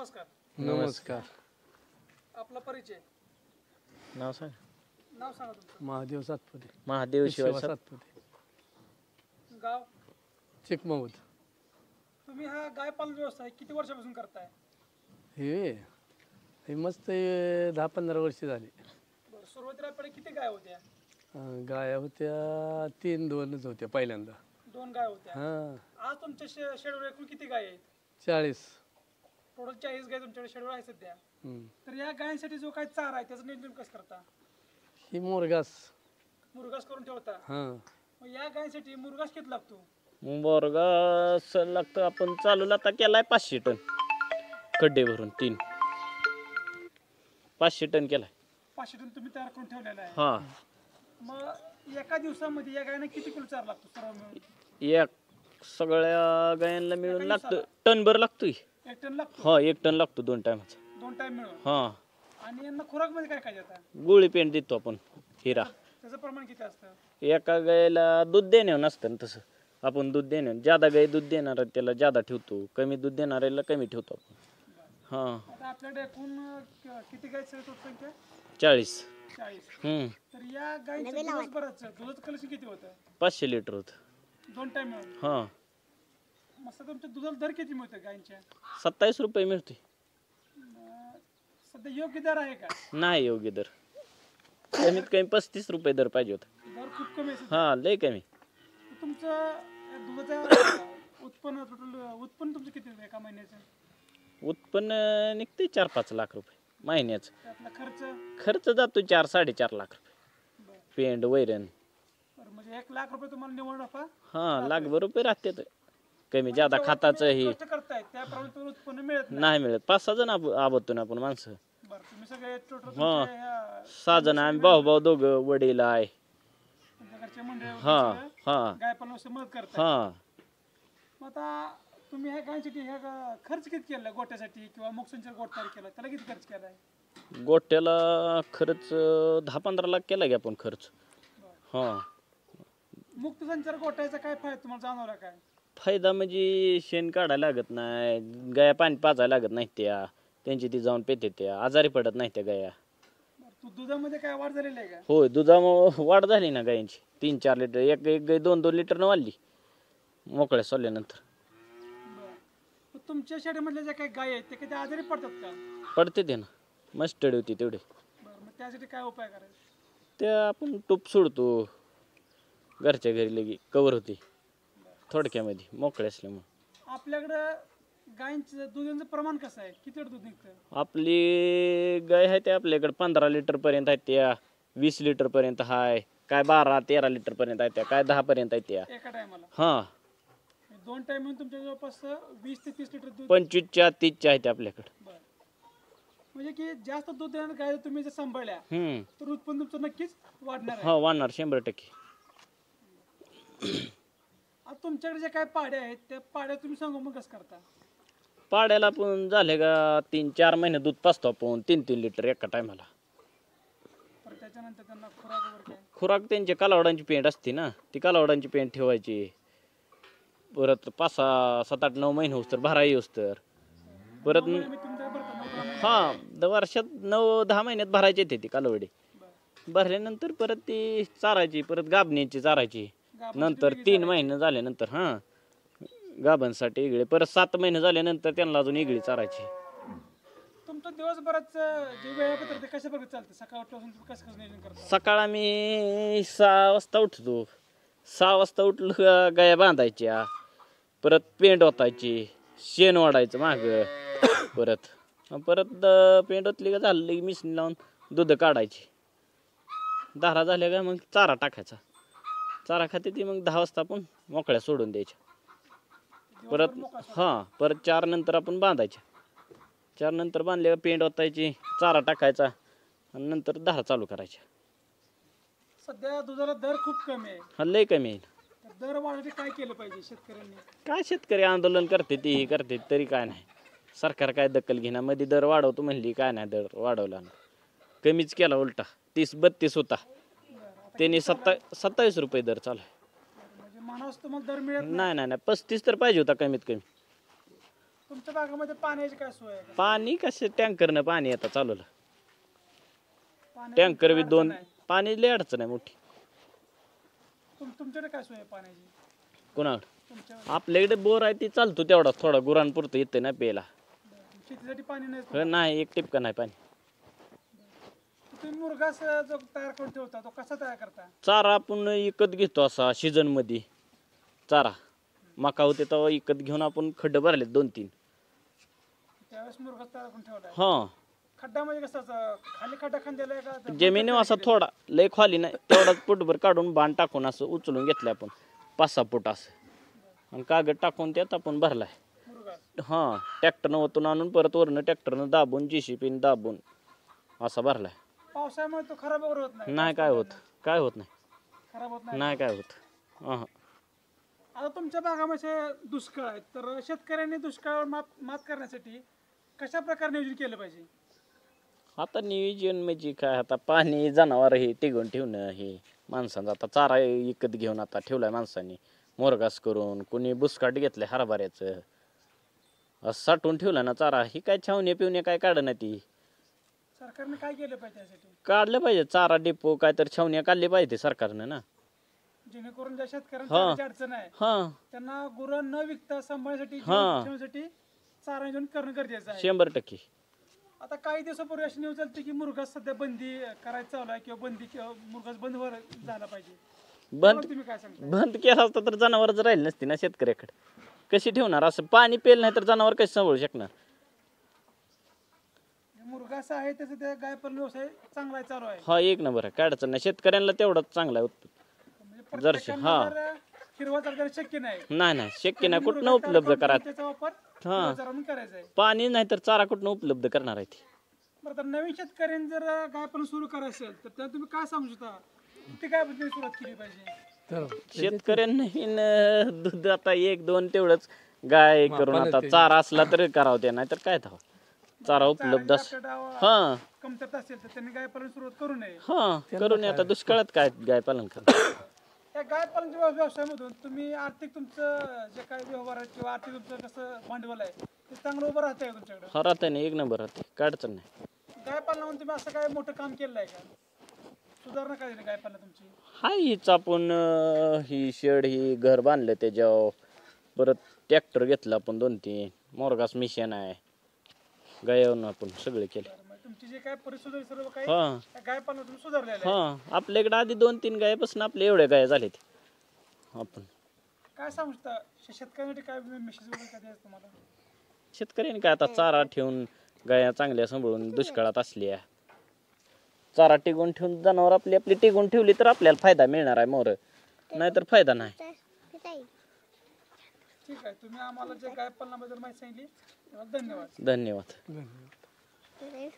नमस्कार. नमस्कार. आपला परिचय. नाव सांग. नाव सांगा तुमचं. महादेव सातपुते. महादेव शिवाय सातपुते. गाव. चिकमौद. तुम्ही हा गाय पालन व्यवसाय किती वर्षापासून करताय? हे मस्त 10-15 वर्ष झाली. बरं, सुरुवातीला पहिले किती गाय होत्या? गाया होत्या 3-2च होत्या पहिल्यांदा. 2 गाय होत्या. हां आज तुमच्या शेडवर एकूण किती गाय आहेत? 40. टोटल 40 गाय तुमच्याकडे शेडवर आहे सध्या. हम्म. तर या गायांसाठी जो काय चारा आहे त्याचं नियोजन कसं करता? ही मोरगास. मुरघास करून ठेवता. हां मग या गायांसाठी मुरघास किती लागतो? बोरगास लागतं. आपण चालू आता केलाय 500 टन खड्डे भरून 3 500 टन केलाय. 500 टन तुम्ही तयार करून ठेवलेला आहे. हा. मग एका दिवसामध्ये या गायांना किती किलो चारा लागतो सर्व मिळून? एक सगळ्या गायांना मिळून लागतं टनभर लागतोय. 1 टन लागतो. हा 1 टन लागतो 2 टायमाचा. 2 टाइम मिळून. हा. आणि यांना खुराक मध्ये काय काय देता? गोळी पेंट देतो आपण हिरा. त्याचं प्रमाण किती असतं? एका गायला दूध देण्यावर नसतं ना तसं. आपण दूध देण्यावर ज्यादा गाय दूध देणार त्याला ज्यादा ठेवतो, कमी दूध देणाऱ्याला कमी ठेवतो आपण. हा. आता आपल्याकडे एकूण किती गाय संख्या? 40. 40. तर या गायीचं दिवसभराचं दुधाचं कलेक्शन किती होतं? 500 लिटर होत. 2 टाइम मिळून. हा. मस्त तुमच्या दुधाला दर किती मिळतो गायींच्या? 27 रुपये मिळतोय. सध्या योग्य दर आहे का? नाही योग्य दर. कमीत कमी 35 रुपये दर पाहिजे होता. दर खूप कमी आहे. हा लय कमी. तर तुमचं या दुधाचं उत्पन्न तुमचं किती आहे एका महिन्याचं? उत्पन्न निघते 4-5 लाख रुपये महिन्याचं. त्यातला खर्च? खर्च जातो 4-4.5 लाख रुपये. बरं. पेंड वैरण. बरं, म्हणजे 1 लाख रुपये तुम्हाला निवड नफा? हा लाखभर रुपये राहते. कमी ज्यादा खताचं हे कष्ट करताय त्याप्रमाणे तुम्हाला उत्पन्न मिळत नाही मिळत. 5-6 जण आबतो ना आपण माणसं. बरं, तुम्ही सगळे टोटल हा 6 जण आम्ही भाऊ दोघं वडील आहे. घरच्या मंडळी हा हा गाय पालनाविषयी मदत करताय. हा. मग आता तुम्ही ह्या गायसाठी खर्च किती केला गोट्यासाठी किंवा मुक्संचर गोट तयार केला त्याला किती खर्च केलाय? गोट्याला खर्च 10-15 लाख केला की आपण खर्च. हा. मुक्त संचार गोट्याचा काय फायदा तुम्हाला जाणवला काय? फायदा म्हणजे शेण काढायला लागत नाही, गाया पाणी पाजायला लागत नाही, त्यांची ती जाऊन पेते त्या आजारी पडत नाही त्या गाया. तू दुधामध्ये काय वाढ झालेली आहे का? होय दुधामुळे वाढ झाली ना गायांची. 3-4 लिटर एक गाय 2-2 लिटरनं वाढली मोकळ्या सोडल्यानंतर. बरं, तुमच्या शेडमधल्या ज्या काही गाय आहेत ते कधी आजारी पडतात का? पडते ते ना मस्टर्ड होती तेवढे. बरं, मग त्यासाठी काय उपाय करायचे? ते आपण टूप सोडतो घरच्या घरी लगी कवर होती थोडक्यामध्ये मोकळे असल्यामुळे. आपल्याकडं गायींचं दुधाचं प्रमाण कसं आहे? किती दूध निघतं? आपली गाय आहे ते आपल्याकडे 15 लिटर पर्यंत आहेत त्या, 20 लिटर पर्यंत आहे, काय 12-13 लिटर पर्यंत आहे त्या, काय 10 पर्यंत आहे त्या. एका टायमाला? हा 2 टाइम म्हणून तुमच्या जवळपास 20 ते 30 लिटर दूध. 25च्या 30च्या आहे त्या आपल्याकडे. बरं, म्हणजे की जास्त दूध देणाऱ्या गाय तुम्ही जर सांभाळल्या तर उत्पन्न तुमचं नक्कीच वाढणार आहे. हा वाढणार 100%. आता तुमच्याकडे जे काय पाड्या आहेत त्या पाड्या तुम्ही संगोपन कसं करता? पाड्याला पण झाले का 3-4 महिने दूध पाजतो आपण 3-3 लिटर एका टायमाला. परत त्याच्यानंतर त्यांना खुराक वगैरे काय? खुराक त्यांची कालावडांची पेंट असते ना, ती कालावडांची पेंट ठेवायची. परत 5-6-7-8-9 महिने होस तर भराई होस तर परत मी तुमच्या बरं हा वर्षात 9-10 महिन्यात भरायची येते ती कालवडी. भरल्यानंतर परत ती चारायची, परत गाभणीची चारायची. नंतर 3 महिने झाल्यानंतर हा गाभांसाठी इगळे, परत 7 महिने झाल्यानंतर त्यांना अजून इगळी चारायची. तुमचं दिवसभराचं जे वेळापत्रक ते कशा प्रकारे चालतं? सकाळ उठल्यापासून तुम्ही कसं कसं नियोजन करता? सकाळ आम्ही 6 वाजता उठतो. 6 वाजता उठलं का गाया बांधायच्या, परत पेंड ओतायची, शेण ओढायचं मागं, परत पेंड ओतली का झालं की मिशनी लावून दूध काढायची. धारा झाल्या का मग चारा टाकायचा. चारा खाते ती मग 10 वाजता आपण मोकळ्या सोडून द्यायच्या. परत 4 नंतर आपण बांधायच्या. 4 नंतर बांधले का पेंड ओतायची, चारा टाकायचा आणि नंतर धारा चालू करायच्या. सध्या दुधाला दर खूप कमी आहे. हा लय कमी आहे. तर दर वाढवण्यासाठी काय केलं पाहिजे शेतकऱ्यांनी? काय शेतकरी आंदोलन करते ती करते तरी काय नाही. सरकार काय दखल घेणार? मध्ये दर वाढवतो म्हणली काय नाही, दर वाढवला ना, कमीच केला उलटा. 30-32 होता, त्यांनी 27 रुपये दर चालू आहे. म्हणजे माणूस तुम्हाला दर मिळत नाही 35 तर पाहिजे होता कमीत कमी. तुमच्या भागामध्ये पाण्याची काय सोय आहे का? पाणी कसे टँकरनं पाणी आता चालवलं पाण्याची टँकर बी अडचण दोन आहे. पाणी लय अडचण आहे मोठी तुमच्याकडे काय सोय आहे पाण्याची कोणाकडे तुमच्या आपल्याकडे बोर आहे ती चालतो तेवढा थोडा गुरांपुरतं येते ना प्यायला शेतीसाठी पाणी नाही हो, नाही एक टिपका नाही पाणी तुम्ही मुरघास जो तयार करून ठेवता तो कसा तयार करता? चारा आपण विकत घेतो असा सीझन मध्ये चारा मका होते तेव्हा विकत घेऊन आपण खड्डे भरले 2-3 त्यावेळेस मुरघास तयार करून ठेवलाय. हा खड्डा म्हणजे कसं असं खाली खड्डा खांद्याला आहे का? जमिनी असा थोडा लय खाली नाही तेवढाच फुटभर काढून बाण टाकून असं उचलून घेतलं आपण 5-6 फूट असं आणि कागद टाकून त्यात आपण भरलाय मुरघास हा ट्रॅक्टरनं ओतून आणून परत वरनं ट्रॅक्टरनं दाबून JCB दाबून असा भरलाय पावसामुळे तो खराब वगैरे होत नाही? नाही काय होत नाही खराब होत नाही. नाही काय होत हा आता तुमच्या भागामध्ये दुष्काळ आहे तर शेतकऱ्यांनी दुष्काळावर मात करण्यासाठी कशा प्रकारे नियोजन केलं पाहिजे? आता नियोजन म्हणजे काय आता पाणी जनावर हे टिकून ठेवणं हे माणसांचा आता चारा विकत घेऊन आता ठेवलाय माणसांनी मोरगास करून कोणी बुसकाट घेतलंय हरभऱ्याचं असं साठवून ठेवलं ना चारा ही काय छावणे पिवणे काय काढणं ती सरकारने काय केलं पाहिजे त्यासाठी काढलं पाहिजे चारा डिपो काय तर छावण्या काढली पाहिजे सरकारनं ना जेणेकरून ज्या शेतकऱ्यांना हा. चाऱ्याची अडचण आहे हा त्यांना गुरं न विकता सांभाळण्यासाठी हा. ठेवण्यासाठी चारा नियोजन करणं गरजेचं आहे. 100% आता काही दिवसापूर्वी अशी न्यूज आली की मुरघास सध्या बंदी करायचं चालू आहे किंवा मुरघास बंद झाला पाहिजे. बंद तुम्ही काय सांगता? बंद केला असता तर जनावरच राहिली नसती ना शेतकऱ्याकडे कशी ठेवणार असं पाणी पेल नाही तर जनावर कशी सांभाळू शकणार मुरघास आहे त्याचा त्या गायपालन व्यवसाय चांगला आहे, चालू आहे. हा एक नंबर आहे काय अडचण नाही शेतकऱ्यांना तेवढंच चांगला आहे म्हणजे जर्शी, प्रत्येकाला हा. जर हिरवा चारा शक्य नाही. नाही शक्य नाही कुठनं मुरघास तयार उपलब्ध करून करा त्याचा वापर हा. हिरवा चारा म्हणून करायचा आहे. पाणी नाही तर चारा कुठनं उपलब्ध करणार आहे ती बरं तर नवीन शेतकऱ्यांनी जर गायपालन सुरू करायचं असेल तर त्याला तुम्ही काय सांगू शकता किती काय पद्धतीने सुरुवात केली पाहिजे? तर शेतकऱ्यांनी दूध आता 1-2 तेवढंच गाय करून आता चारा असला तर करावं ते नाही तर काय थांब चारा उपलब्ध हा कमतरता असेल तर त्यांनी गायपालन सुरुवात करू नये. हा करून आता दुष्काळात काय गाय पालन कर त्या गायपालन व्यवसायामधून तुम्ही आर्थिक तुमचं जे काही व्यवहार आहे किंवा आर्थिक तुमचं कसं भांडवल आहे ते चांगलं उभं राहतंय का तुमच्याकडे? हा राहते ना 1 नंबर राहते काय अडचण नाही गायपालनामध्ये तुम्ही असं काय मोठं काम केलं आहे का? सुधारणा काय झाली गायपालन तुमची? हाय हीच आपण ही शेड ही घर बांधलं त्याच्यावर परत ट्रॅक्टर घेतला आपण 2-3 मोरगास मिशन आहे गायवून आपण सगळे केले मग तुमची जे काय परिस्थिती सर्व काही हा गायपालनातून सुधारलेलं आहे. हा आपल्याकडे आधी 2-3 गायपासून आपले एवढे गाय झाले आपण काय सांगू शकता शेतकऱ्यांसाठी काय मेसेज वगैरे काय द्यायचं तुम्हाला? शेतकऱ्यांनी काय आता चारा ठेवून गाया चांगल्या सांभाळून दुष्काळात असल्या चारा टिकून ठेवून जनावर आपली आपली टिकून ठेवली तर आपल्याला फायदा मिळणार आहे मोर नाहीतर फायदा नाही ठीक आहे तुम्ही आम्हाला जे गायपालनाबद्दल माहिती सांगितली त्याबद्दल धन्यवाद. धन्यवाद धन्यवाद.